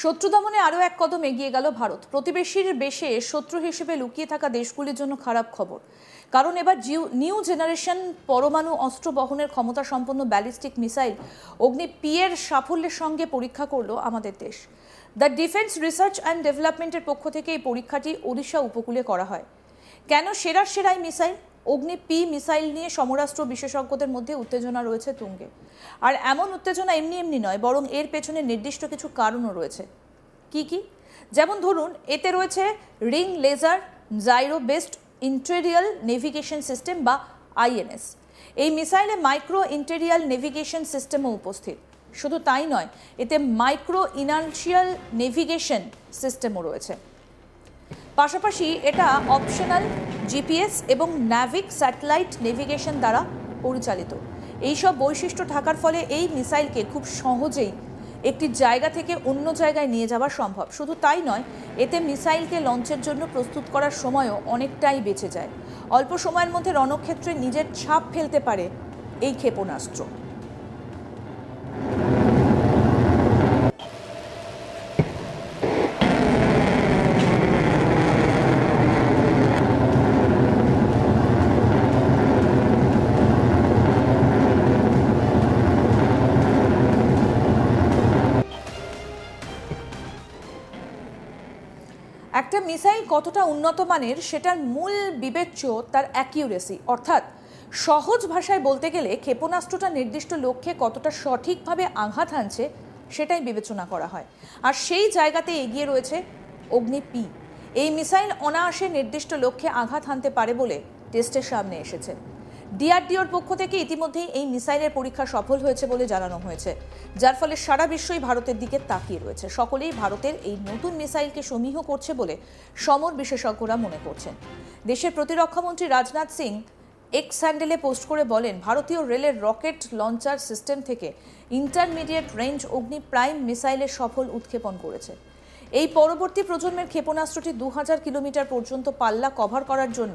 শত্রু দমনে আরও এক কদম এগিয়ে গেল ভারত। প্রতিবেশীর বেশে শত্রু হিসেবে লুকিয়ে থাকা দেশগুলির জন্য খারাপ খবর, কারণ এবার নিউ জেনারেশন পরমাণু অস্ত্র বহনের ক্ষমতা সম্পন্ন ব্যালিস্টিক মিসাইল অগ্নি-পি এর সাফল্যের সঙ্গে পরীক্ষা করল আমাদের দেশ। দ্য ডিফেন্স রিসার্চ অ্যান্ড ডেভেলপমেন্টের পক্ষ থেকে এই পরীক্ষাটি ওড়িশা উপকূলে করা হয়। কেন সেরাই মিসাইল? অগ্নি-পি মিসাইল নিয়ে সমরাস্ত্র বিশেষজ্ঞদের মধ্যে উত্তেজনা রয়েছে তুঙ্গে। আর এমন উত্তেজনা এমনি এমনি নয়, বরং এর পেছনে নির্দিষ্ট কিছু কারণও রয়েছে। কি কি? যেমন ধরুন, এতে রয়েছে ring laser gyro based inertial navigation system বা আইএনএস। এই মিসাইলে মাইক্রো ইন্টেরিয়াল নেভিগেশন সিস্টেমও উপস্থিত। শুধু তাই নয়, এতে মাইক্রো ইনার্শিয়াল নেভিগেশন সিস্টেমও রয়েছে। পাশাপাশি এটা অপশনাল জিপিএস এবং ন্যাভিক স্যাটেলাইট নেভিগেশন দ্বারা পরিচালিত। এইসব বৈশিষ্ট্য থাকার ফলে এই মিসাইলকে খুব সহজেই একটি জায়গা থেকে অন্য জায়গায় নিয়ে যাওয়া সম্ভব। শুধু তাই নয়, এতে মিসাইলকে লঞ্চের জন্য প্রস্তুত করার সময়ও অনেকটাই বেঁচে যায়। অল্প সময়ের মধ্যে রণক্ষেত্রে নিজের ছাপ ফেলতে পারে এই ক্ষেপণাস্ত্র। একটা মিসাইল কতটা উন্নত মানের সেটার মূল বিবেচ্য তার অ্যাকিউরেসি, অর্থাৎ সহজ ভাষায় বলতে গেলে ক্ষেপণাস্ত্রটা নির্দিষ্ট লক্ষ্যে কতটা সঠিকভাবে আঘাত হানছে সেটাই বিবেচনা করা হয়। আর সেই জায়গাতে এগিয়ে রয়েছে অগ্নি-পি। এই মিসাইল অনায়াসে নির্দিষ্ট লক্ষ্যে আঘাত হানতে পারে বলে টেস্টের সামনে এসেছে। ডিআরডিওর পক্ষ থেকে ইতিমধ্যেই এই মিসাইলের পরীক্ষা সফল হয়েছে বলে জানানো হয়েছে, যার ফলে সারা বিশ্বই ভারতের দিকে তাকিয়ে রয়েছে। সকলেই ভারতের এই নতুন মিসাইলকে সমীহ করছে বলে সমর বিশেষজ্ঞরা মনে করছেন। দেশের প্রতিরক্ষামন্ত্রী রাজনাথ সিং এক্স হ্যান্ডেলে পোস্ট করে বলেন, ভারতীয় রেলের রকেট লঞ্চার সিস্টেম থেকে ইন্টারমিডিয়েট রেঞ্জ অগ্নি প্রাইম মিসাইলের সফল উৎক্ষেপণ করেছে। এই পরবর্তী প্রজন্মের ক্ষেপণাস্ত্রটি 2000 কিলোমিটার পর্যন্ত পাল্লা কভার করার জন্য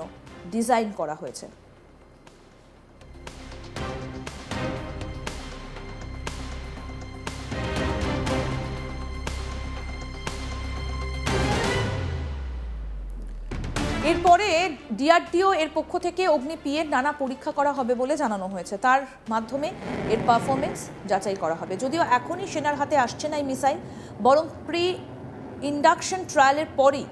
ডিজাইন করা হয়েছে। এরপরে ডিআরডিও এর পক্ষ থেকে অগ্নি-পি এর নানা পরীক্ষা করা হবে বলে জানানো হয়েছে। তার মাধ্যমে এর পারফরমেন্স যাচাই করা হবে। যদিও এখনই সেনার হাতে আসছে না এই মিসাইল, বরং প্রি ইন্ডাকশন ট্রায়ালের পরই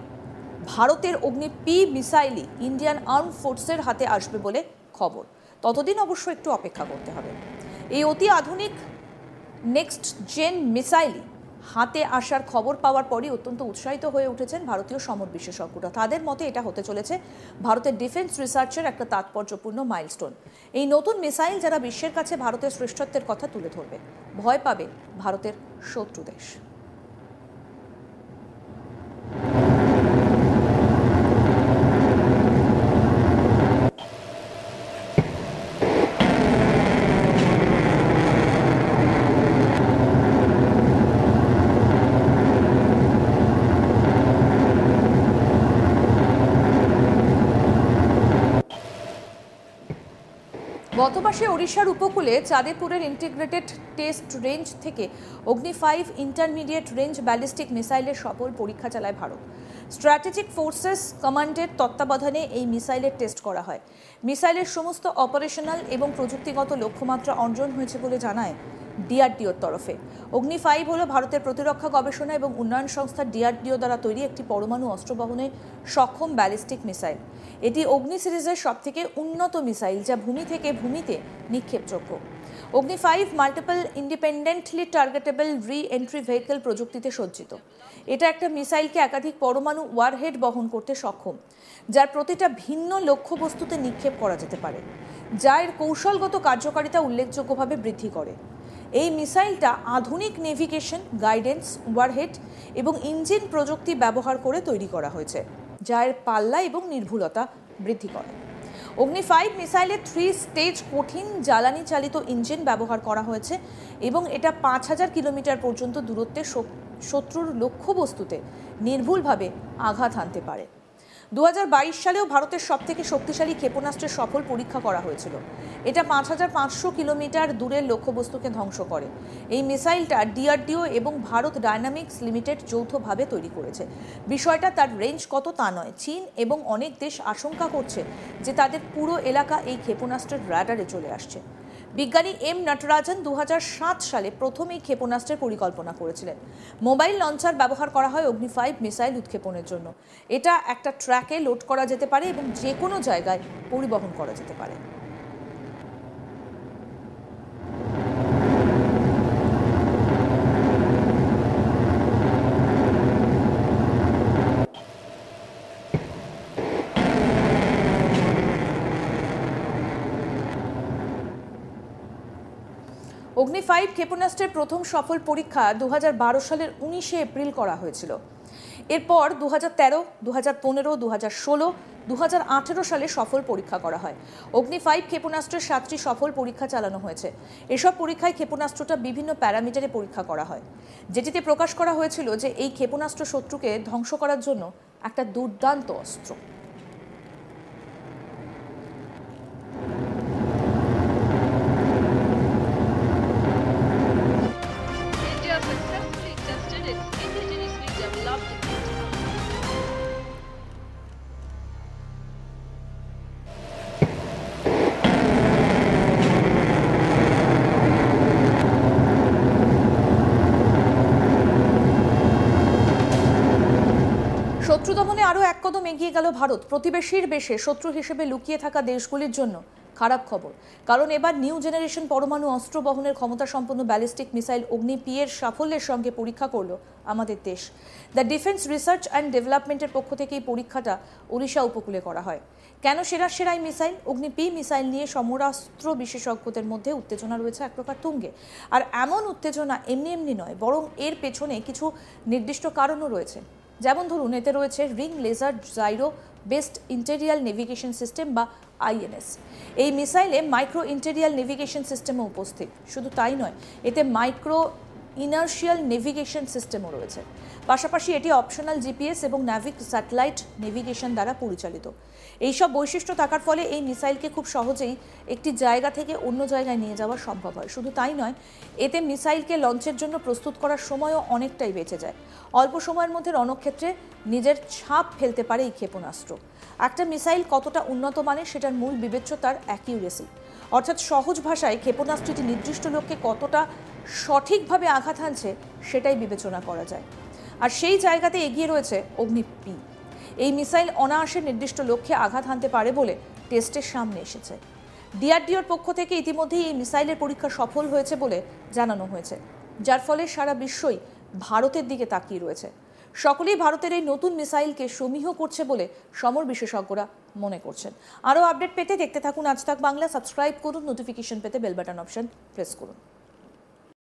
ভারতের অগ্নি-পি মিসাইলই ইন্ডিয়ান আর্ম ফোর্সের হাতে আসবে বলে খবর। ততদিন অবশ্য একটু অপেক্ষা করতে হবে। এই অতি আধুনিক নেক্সট জেন মিসাইলই হাতে আসার খবর পাওয়ার পরই অত্যন্ত উৎসাহিত হয়ে উঠেছেন ভারতীয় সমর বিশেষজ্ঞরা। তাদের মতে এটা হতে চলেছে ভারতের ডিফেন্স রিসার্চের একটা তাৎপর্যপূর্ণ মাইলস্টোন। এই নতুন মিসাইল যারা বিশ্বের কাছে ভারতের শ্রেষ্ঠত্বের কথা তুলে ধরবে, ভয় পাবে ভারতের শত্রু দেশ। গত মাসে ওড়িশার উপকূলে চাঁদেপুরের ইন্টিগ্রেটেড টেস্ট রেঞ্জ থেকে অগ্নি-5 ইন্টারমিডিয়েট রেঞ্জ ব্যালিস্টিক মিসাইলের সফল পরীক্ষা চালায় ভারত। স্ট্র্যাটেজিক ফোর্সেস কমান্ডের তত্ত্বাবধানে এই মিসাইলের টেস্ট করা হয়। মিসাইলের সমস্ত অপারেশনাল এবং প্রযুক্তিগত লক্ষ্যমাত্রা অর্জন হয়েছে বলে জানায় ডিআরডিওর তরফে। অগ্নি-5 হল ভারতের প্রতিরক্ষা গবেষণা এবং উন্নয়ন সংস্থা ডিআরডিও দ্বারা তৈরি একটি পরমাণু অস্ত্র বহনে সক্ষম ব্যালিস্টিক মিসাইল। এটি অগ্নি সিরিজের সবথেকে উন্নত মিসাইল, যা ভূমি থেকে ভূমিতে নিক্ষেপযোগ্য। অগ্নি-5 মাল্টিপল ইন্ডিপেন্ডেন্টলি টার্গেটেবল রি এন্ট্রি ভেহিকল প্রযুক্তিতে সজ্জিত। এটা একটা মিসাইলকে একাধিক পরমাণু ওয়ারহেড বহন করতে সক্ষম, যার প্রতিটা ভিন্ন লক্ষ্যবস্তুতে নিক্ষেপ করা যেতে পারে, যা এর কৌশলগত কার্যকারিতা উল্লেখযোগ্যভাবে বৃদ্ধি করে। এই মিসাইলটা আধুনিক নেভিগেশন, গাইডেন্স, ওয়ারহেড এবং ইঞ্জিন প্রযুক্তি ব্যবহার করে তৈরি করা হয়েছে, যা এর পাল্লা এবং নির্ভুলতা বৃদ্ধি করে। অগ্নি-5 মিসাইলে 3 স্টেজ কঠিন জ্বালানি চালিত ইঞ্জিন ব্যবহার করা হয়েছে এবং এটা 5000 কিলোমিটার পর্যন্ত দূরত্বে শত্রুর লক্ষ্যবস্তুতে নির্ভুলভাবে আঘাত হানতে পারে। সালেও ভারতের সবথেকে শক্তিশালী ক্ষেপণাস্ত্রের সফল পরীক্ষা করা হয়েছিল। এটা ৫,৫০০ কিলোমিটার দূরের লক্ষ্যবস্তুকে ধ্বংস করে। এই মিসাইলটা ডিআরডিও এবং ভারত ডায়নামিক্স লিমিটেড যৌথভাবে তৈরি করেছে। বিষয়টা তার রেঞ্জ কত তা নয়, চীন এবং অনেক দেশ আশঙ্কা করছে যে তাদের পুরো এলাকা এই ক্ষেপণাস্ত্রের রাডারে চলে আসছে। বিজ্ঞানী এম নটরাজন ২০০৭ সালে প্রথম এই ক্ষেপণাস্ত্রের পরিকল্পনা করেছিলেন। মোবাইল লঞ্চার ব্যবহার করা হয় অগ্নি 5 মিসাইল উৎক্ষেপণের জন্য। এটা একটা ট্র্যাকে লোড করা যেতে পারে এবং যে কোনো জায়গায় পরিবহন করা যেতে পারে। অগ্নি 5 ক্ষেপণাস্ত্রের প্রথম সফল পরীক্ষা ২০১২ সালের ১৯ এপ্রিল করা হয়েছিল। এরপর ২০১৩, ২০১৫, ২০১৬, ২০১৮ সালে সফল পরীক্ষা করা হয়। অগ্নি 5 ক্ষেপণাস্ত্রের 7টি সফল পরীক্ষা চালানো হয়েছে। এসব পরীক্ষায় ক্ষেপণাস্ত্রটা বিভিন্ন প্যারামিটারে পরীক্ষা করা হয়, যেটিতে প্রকাশ করা হয়েছিল যে এই ক্ষেপণাস্ত্র শত্রুকে ধ্বংস করার জন্য একটা দুর্দান্ত অস্ত্র। Successfully tested its indigenously developed defense program. শত্রু দমনে আরও এক কদম এগিয়ে গেল ভারত। প্রতিবেশীর বেশে শত্রু হিসেবে লুকিয়ে থাকা দেশগুলির জন্য খারাপ খবর, কারণ এবার নিউ জেনারেশন পরমাণু অস্ত্র বহনের ক্ষমতা সম্পন্ন ব্যালিস্টিক মিসাইল অগ্নি পি এর সাফল্যের সঙ্গে পরীক্ষা করল আমাদের দেশ। দ্য ডিফেন্স রিসার্চ অ্যান্ড ডেভেলপমেন্টের পক্ষ থেকে এই পরীক্ষাটা ওড়িশা উপকূলে করা হয়। কেন সেরা মিসাইল অগ্নি পি মিসাইল নিয়ে সমরাস্ত্র বিশেষজ্ঞদের মধ্যে উত্তেজনা রয়েছে এক প্রকার তুঙ্গে। আর এমন উত্তেজনা এমনি নয়, বরং এর পেছনে কিছু নির্দিষ্ট কারণও রয়েছে। যেমন ধরুন, এতে রয়েছে ring laser gyro based inertial navigation system বা আইএনএস। এই মিসাইলে মাইক্রো ইন্টেরিয়াল নেভিগেশন সিস্টেমও উপস্থিত। শুধু তাই নয়, এতে মাইক্রো ইনার্শিয়াল নেভিগেশন সিস্টেমও রয়েছে। পাশাপাশি এটি অপশনাল জিপিএস এবং ন্যাভিক স্যাটেলাইট নেভিগেশন দ্বারা পরিচালিত। এইসব বৈশিষ্ট্য থাকার ফলে এই মিসাইলকে খুব সহজেই একটি জায়গা থেকে অন্য জায়গায় নিয়ে যাওয়া সম্ভব হয়। শুধু তাই নয়, এতে মিসাইলকে লঞ্চের জন্য প্রস্তুত করার সময়ও অনেকটাই বেঁচে যায়। অল্প সময়ের মধ্যে রণক্ষেত্রে নিজের ছাপ ফেলতে পারে এই ক্ষেপণাস্ত্র। একটা মিসাইল কতটা উন্নত মানের সেটার মূল বিবেচ্য তার অ্যাকিউরেসি, অর্থাৎ সহজ ভাষায় ক্ষেপণাস্ত্রটি নির্দিষ্ট লক্ষ্যে কতটা সঠিকভাবে আঘাত হানছে সেটাই বিবেচনা করা যায়। আর সেই জায়গাতে এগিয়ে রয়েছে অগ্নি পি। এই মিসাইল অনায়াসে নির্দিষ্ট লক্ষ্যে আঘাত হানতে পারে বলে টেস্টের সামনে এসেছে। ডিআরডিওর পক্ষ থেকে ইতিমধ্যেই এই মিসাইলের পরীক্ষা সফল হয়েছে বলে জানানো হয়েছে, যার ফলে সারা বিশ্বই ভারতের দিকে তাকিয়ে রয়েছে। সকলেই ভারতের এই নতুন মিসাইলকে সমীহ করছে বলে সমর বিশেষজ্ঞরা মনে করছেন। আরও আপডেট পেতে দেখতে থাকুন আজ তাক বাংলা। সাবস্ক্রাইব করুন, নোটিফিকেশন পেতে বেল বাটন অপশন প্রেস করুন।